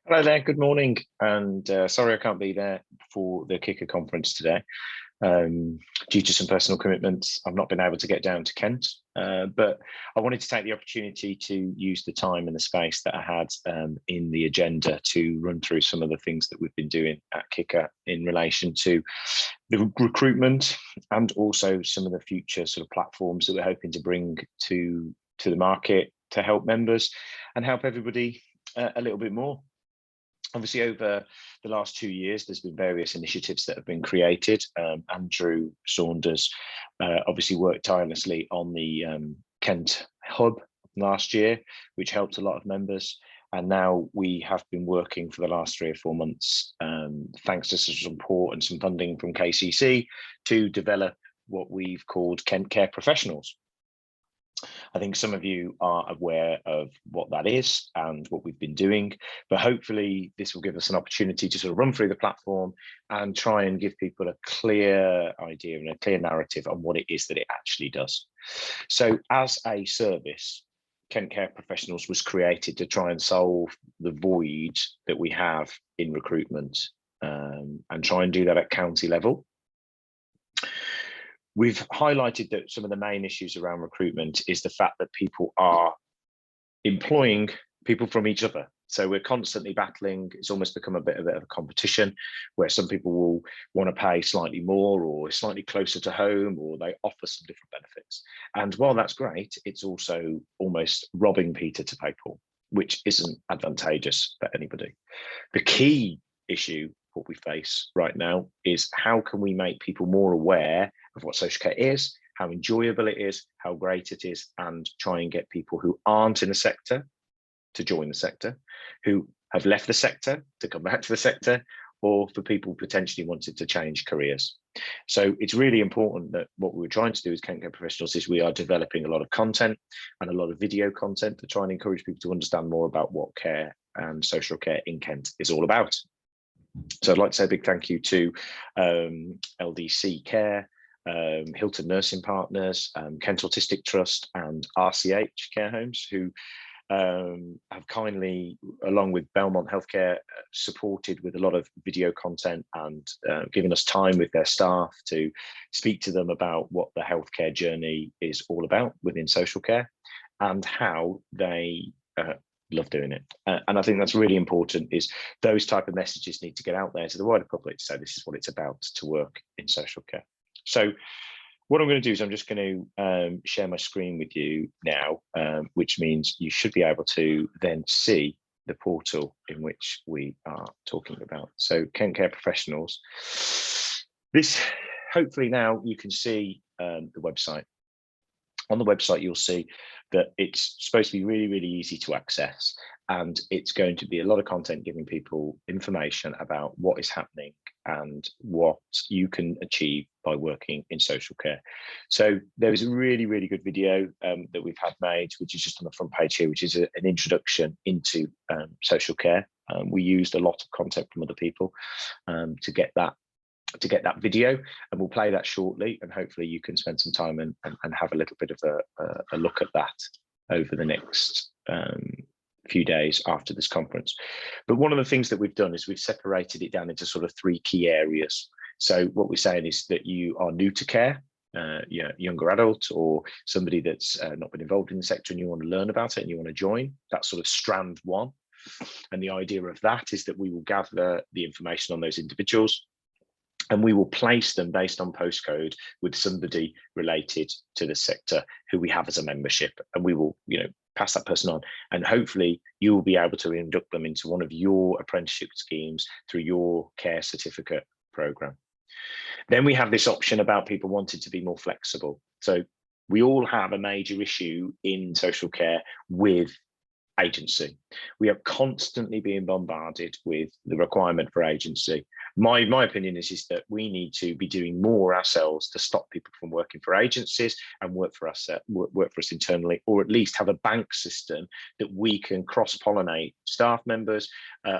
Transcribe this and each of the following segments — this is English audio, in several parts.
Hello there, good morning, and sorry I can't be there for the Kicker conference today. Due to some personal commitments, I've not been able to get down to Kent, but I wanted to take the opportunity to use the time and the space that I had in the agenda to run through some of the things that we've been doing at Kicker in relation to the recruitment and also some of the future sort of platforms that we're hoping to bring to the market to help members and help everybody a little bit more. Obviously, over the last 2 years, there's been various initiatives that have been created. Andrew Saunders obviously worked tirelessly on the Kent hub last year, which helped a lot of members. And now we have been working for the last 3 or 4 months, thanks to some support and some funding from KCC, to develop what we've called Kent Care Professionals. I think some of you are aware of what that is and what we've been doing, but hopefully this will give us an opportunity to sort of run through the platform and try and give people a clear idea and a clear narrative on what it is that it actually does. So as a service, Kent Care Professionals was created to try and solve the void that we have in recruitment and try and do that at county level. We've highlighted that some of the main issues around recruitment is the fact that people are employing people from each other. So we're constantly battling. It's almost become a bit of a competition where some people will want to pay slightly more or slightly closer to home, or they offer some different benefits. And while that's great, it's also almost robbing Peter to pay Paul, which isn't advantageous for anybody. The key issue what we face right now is how can we make people more aware of what social care is, how enjoyable it is, how great it is, and try and get people who aren't in the sector to join the sector, who have left the sector to come back to the sector, or for people potentially wanted to change careers. So it's really important that what we're trying to do as Kent Care Professionals is we are developing a lot of content and a lot of video content to try and encourage people to understand more about what care and social care in Kent is all about. So I'd like to say a big thank you to LDC Care, Hilton Nursing Partners, Kent Autistic Trust and RCH Care Homes, who have kindly, along with Belmont Healthcare, supported with a lot of video content and given us time with their staff to speak to them about what the healthcare journey is all about within social care and how they love doing it. And I think that's really important, is those type of messages need to get out there to the wider public to say this is what it's about to work in social care. So what I'm going to do is I'm just going to share my screen with you now, which means you should be able to then see the portal in which we are talking about. So Kent Care Professionals. This, hopefully now you can see the website. On the website, you'll see that it's supposed to be really, really easy to access, and it's going to be a lot of content giving people information about what is happening and what you can achieve by working in social care. So there is a really, really good video that we've had made, which is just on the front page here, which is an introduction into social care. We used a lot of content from other people to get that video, and we'll play that shortly, and hopefully you can spend some time and have a little bit of a look at that over the next few days after this conference. But one of the things that we've done is we've separated it down into sort of 3 key areas. So what we're saying is that you are new to care, younger adult, or somebody that's not been involved in the sector and you want to learn about it and you want to join. That's sort of strand 1. And the idea of that is that we will gather the information on those individuals, and we will place them based on postcode with somebody related to the sector who we have as a membership, and we will, pass that person on, and hopefully you will be able to induct them into one of your apprenticeship schemes through your care certificate program. Then we have this option about people wanting to be more flexible. So we all have a major issue in social care with agency. We are constantly being bombarded with the requirement for agency. My opinion is that we need to be doing more ourselves to stop people from working for agencies and work for us internally, or at least have a bank system that we can cross-pollinate staff members,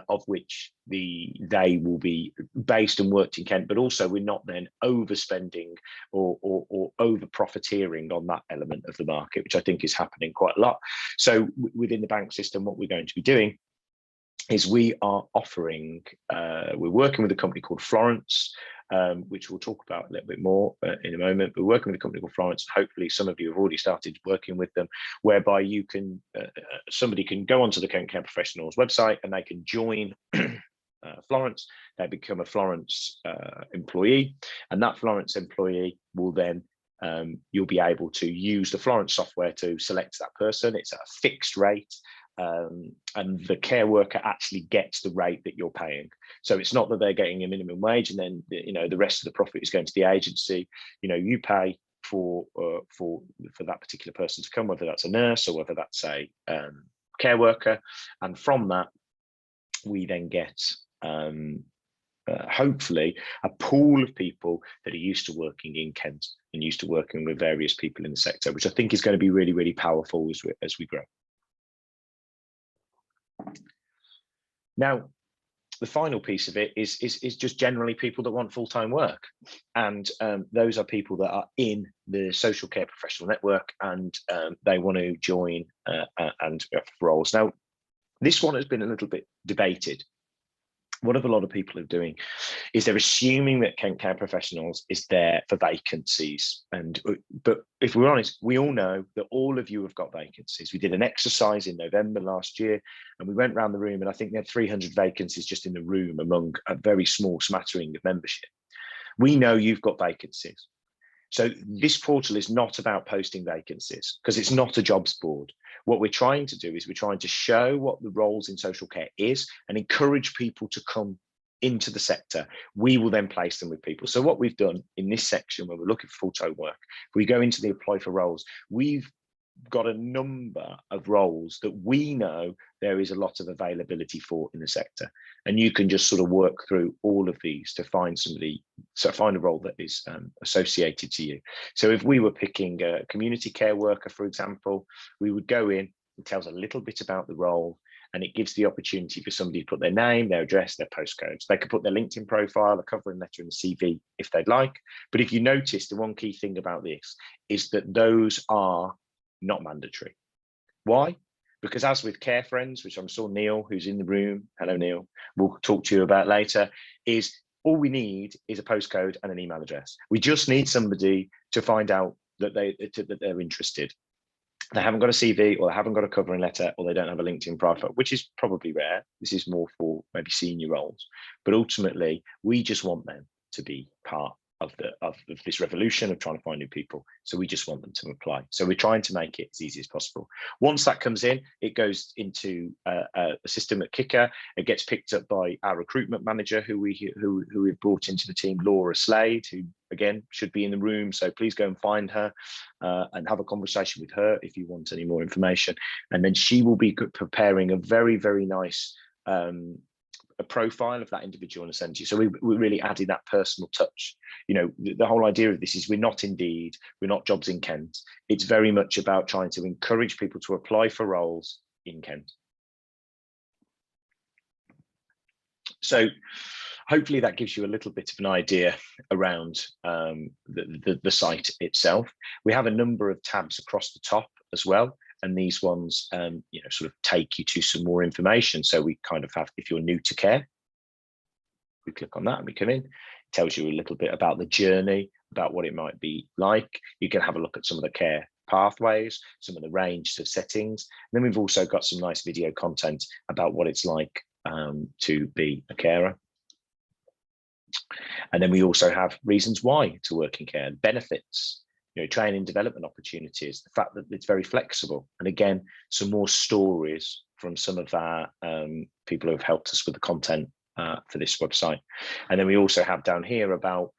of which they will be based and worked in Kent, but also we're not then overspending or over profiteering on that element of the market, which I think is happening quite a lot. So within the bank system, what we're going to be doing is we are offering, we're working with a company called Florence, which we'll talk about a little bit more in a moment. We're working with a company called Florence. Hopefully some of you have already started working with them, whereby you can, somebody can go onto the Kent Care Professionals website and they can join Florence. They become a Florence employee, and that Florence employee will then, you'll be able to use the Florence software to select that person. It's at a fixed rate. And the care worker actually gets the rate that you're paying. So it's not that they're getting a minimum wage and then, you know, the rest of the profit is going to the agency. You know, you pay for that particular person to come, whether that's a nurse or whether that's a care worker, and from that we then get hopefully a pool of people that are used to working in Kent and used to working with various people in the sector, which I think is going to be really, really powerful as we grow. Now, the final piece of it is just generally people that want full-time work, and those are people that are in the social care professional network, and they want to join and roles. Now, this one has been a little bit debated. What a lot of people are doing is they're assuming that Kent Care Professionals is there for vacancies. But if we're honest, we all know that all of you have got vacancies. We did an exercise in November last year, and we went around the room, and I think we had 300 vacancies just in the room among a very small smattering of membership. We know you've got vacancies. So this portal is not about posting vacancies, because it's not a jobs board. What we're trying to do is we're trying to show what the roles in social care is and encourage people to come into the sector. We will then place them with people. So what we've done in this section, when we're looking for full-time work, we go into the apply for roles. We've got a number of roles that we know there is a lot of availability for in the sector, and you can just sort of work through all of these to find somebody, so find a role that is associated to you. So if we were picking a community care worker, for example, we would go in, it tells a little bit about the role, and it gives the opportunity for somebody to put their name, their address, their postcodes. They could put their LinkedIn profile, a covering letter, and the CV if they'd like. But if you notice, the one key thing about this is that those are not mandatory. Why? Because as with Care Friends, which I'm sure Neil, who's in the room, hello Neil, will talk to you about later, is all we need is a postcode and an email address. We just need somebody to find out that they're interested. They haven't got a CV, or they haven't got a covering letter, or they don't have a LinkedIn profile, which is probably rare. This is more for maybe senior roles. But ultimately, we just want them to be part of this revolution of trying to find new people. So we just want them to apply. So we're trying to make it as easy as possible. Once that comes in, it goes into a system at Kicker. It gets picked up by our recruitment manager, who we've brought into the team, Laura Slade, who again should be in the room. So please go and find her and have a conversation with her if you want any more information. And then she will be preparing a very, very nice a profile of that individual and send you. So we really added that personal touch. You know, the whole idea of this is we're not Indeed, we're not Jobs in Kent. It's very much about trying to encourage people to apply for roles in Kent. So hopefully that gives you a little bit of an idea around the site itself. We have a number of tabs across the top as well. And these ones, you know, sort of take you to some more information. So we kind of have, if you're new to care, we click on that and we come in. It tells you a little bit about the journey, about what it might be like. You can have a look at some of the care pathways, some of the range of settings. And then we've also got some nice video content about what it's like to be a carer. And then we also have reasons why to work in care, benefits, you know, training development opportunities, the fact that it's very flexible. And again, some more stories from some of our people who have helped us with the content for this website. And then we also have down here about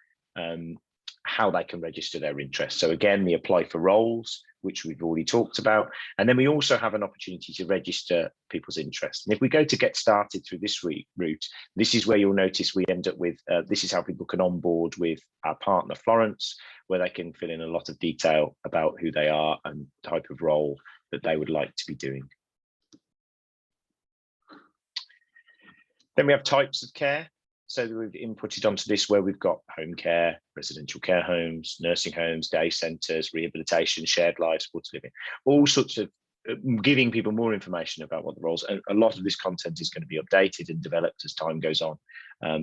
how they can register their interest. So again, the apply for roles, which we've already talked about. And then we also have an opportunity to register people's interest. And if we go to get started through this route, this is where you'll notice we end up with, this is how people can onboard with our partner Florence, where they can fill in a lot of detail about who they are and type of role that they would like to be doing. Then we have types of care. So we've inputted onto this where we've got home care, residential care homes, nursing homes, day centres, rehabilitation, shared life, supported living, all sorts of giving people more information about what the roles, and a lot of this content is going to be updated and developed as time goes on.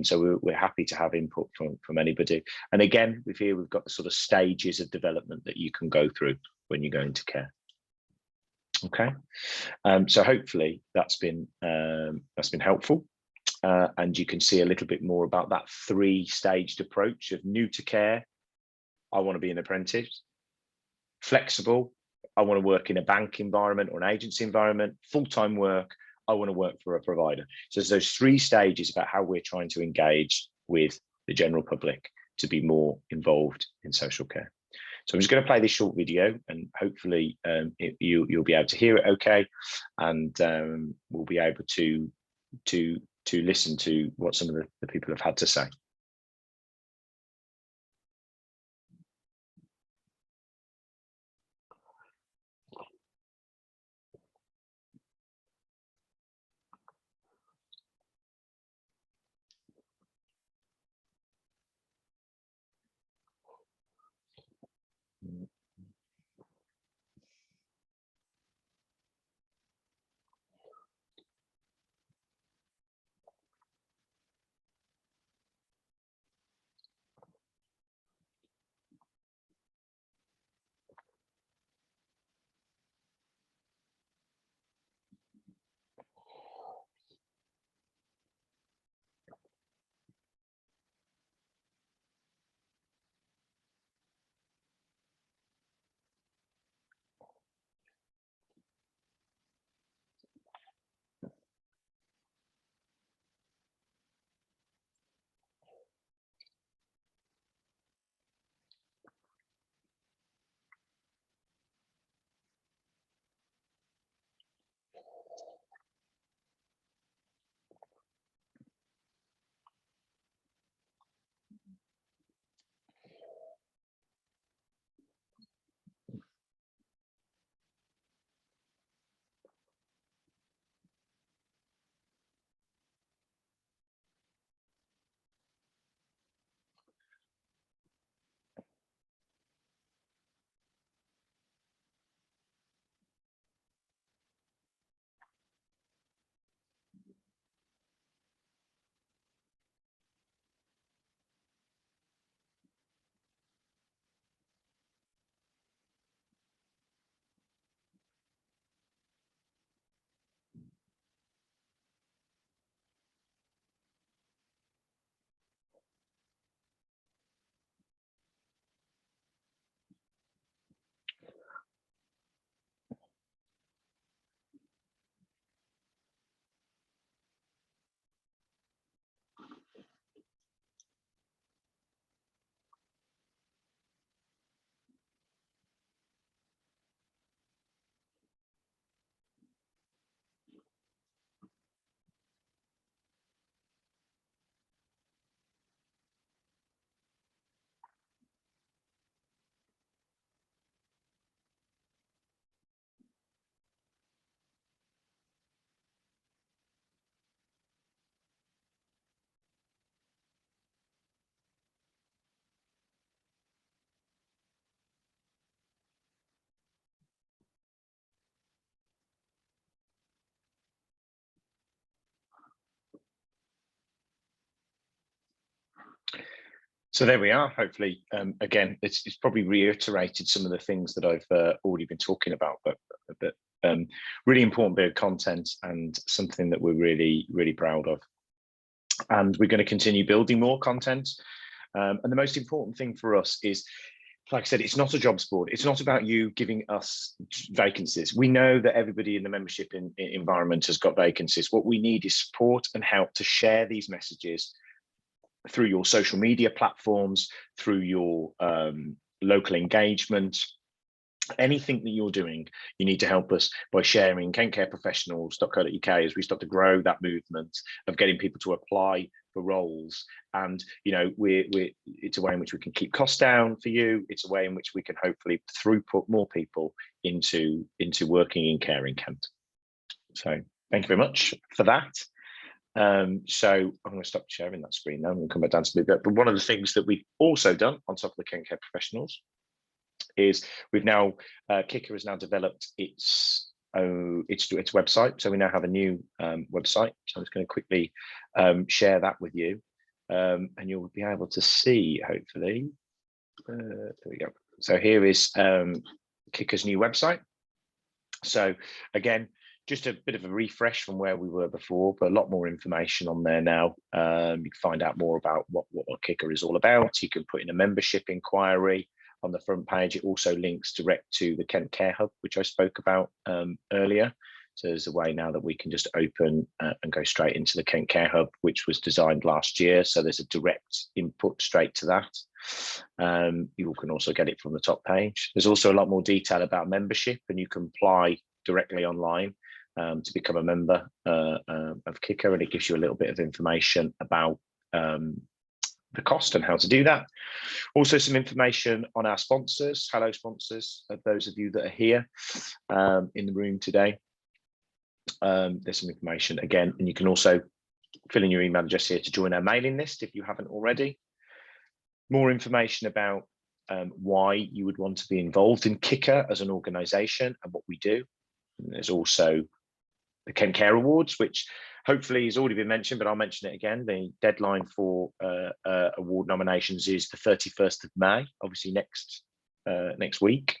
So we're happy to have input from anybody. And again, we've got the sort of stages of development that you can go through when you go into care. Okay, so hopefully that's been helpful, and you can see a little bit more about that 3-staged approach of new to care. I want to be an apprentice. Flexible. I want to work in a bank environment or an agency environment. Full-time work. I want to work for a provider. So there's those 3 stages about how we're trying to engage with the general public to be more involved in social care. So I'm just going to play this short video, and hopefully you'll be able to hear it okay, and we'll be able to listen to what some of the people have had to say. So there we are. Hopefully, again, it's probably reiterated some of the things that I've already been talking about, but really important bit of content and something that we're really, really proud of. And we're going to continue building more content. And the most important thing for us is, like I said, it's not a jobs board. It's not about you giving us vacancies. We know that everybody in the membership environment has got vacancies. What we need is support and help to share these messages through your social media platforms, through your local engagement. Anything that you're doing, you need to help us by sharing kentcareprofessionals.co.uk as we start to grow that movement of getting people to apply for roles. And it's a way in which we can keep costs down for you. It's a way in which we can hopefully throughput more people into working in care in Kent. So thank you very much for that. So I'm going to stop sharing that screen now. I'm going to come back down to move that. But one of the things that we've also done on top of the Kent Care Professionals is we've now, Kicker has now developed its its website. So we now have a new website. So I'm just going to quickly share that with you, and you'll be able to see, hopefully. There we go. So here is Kicker's new website. So again, just a bit of a refresh from where we were before, but a lot more information on there now. You can find out more about what Kicker is all about. You can put in a membership inquiry on the front page. It also links direct to the Kent Care Hub, which I spoke about earlier. So there's a way now that we can just open and go straight into the Kent Care Hub, which was designed last year. So there's a direct input straight to that. You can also get it from the top page. There's also a lot more detail about membership, and you can apply directly online to become a member of Kicker, and it gives you a little bit of information about the cost and how to do that. Also some information on our sponsors, hello sponsors, those of you that are here in the room today. There's some information again, and you can also fill in your email address here to join our mailing list if you haven't already. More information about why you would want to be involved in Kicker as an organisation and what we do. And there's also the Kent Care Awards, which hopefully has already been mentioned, but I'll mention it again. The deadline for award nominations is the 31st of May, obviously next week.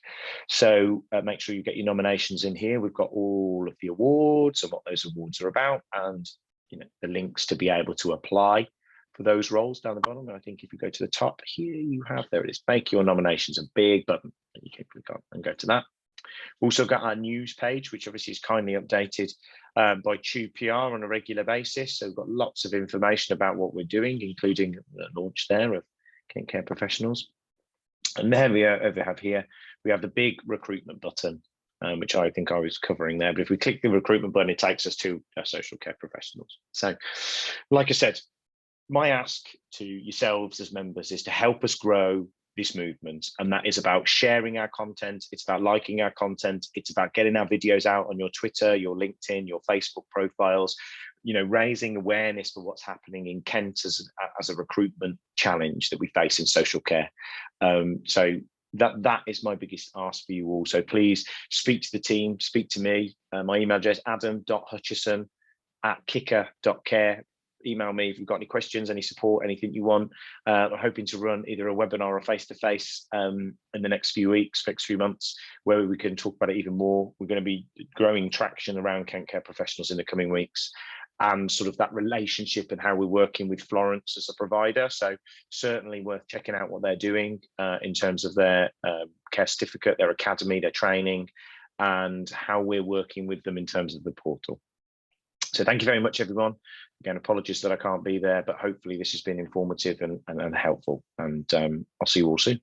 So make sure you get your nominations in here. We've got all of the awards and what those awards are about, and the links to be able to apply for those roles down the bottom. And I think if you go to the top here, you have, there it is, make your nominations, a big button, and you can click on and go to that. We've also got our news page, which obviously is kindly updated by Tube PR on a regular basis. So we've got lots of information about what we're doing, including the launch there of Kent Care Professionals. And there we have here, we have the big recruitment button, which I think I was covering there. But if we click the recruitment button, it takes us to our social care professionals. So like I said, my ask to yourselves as members is to help us grow this movement, and that is about sharing our content. It's about liking our content. It's about getting our videos out on your Twitter, your LinkedIn, your Facebook profiles, raising awareness for what's happening in Kent as a recruitment challenge that we face in social care. So that is my biggest ask for you all. So please speak to the team, speak to me. My email address, adam.hutchison@kicker.care. Email me if you've got any questions, any support, anything you want. I'm hoping to run either a webinar or face-to-face in the next few weeks, next few months, where we can talk about it even more. We're going to be growing traction around Kent Care Professionals in the coming weeks, and sort of that relationship and how we're working with Florence as a provider. So certainly worth checking out what they're doing in terms of their care certificate, their academy, their training, and how we're working with them in terms of the portal. So thank you very much, everyone. Again, apologies that I can't be there, but hopefully this has been informative and helpful. And I'll see you all soon.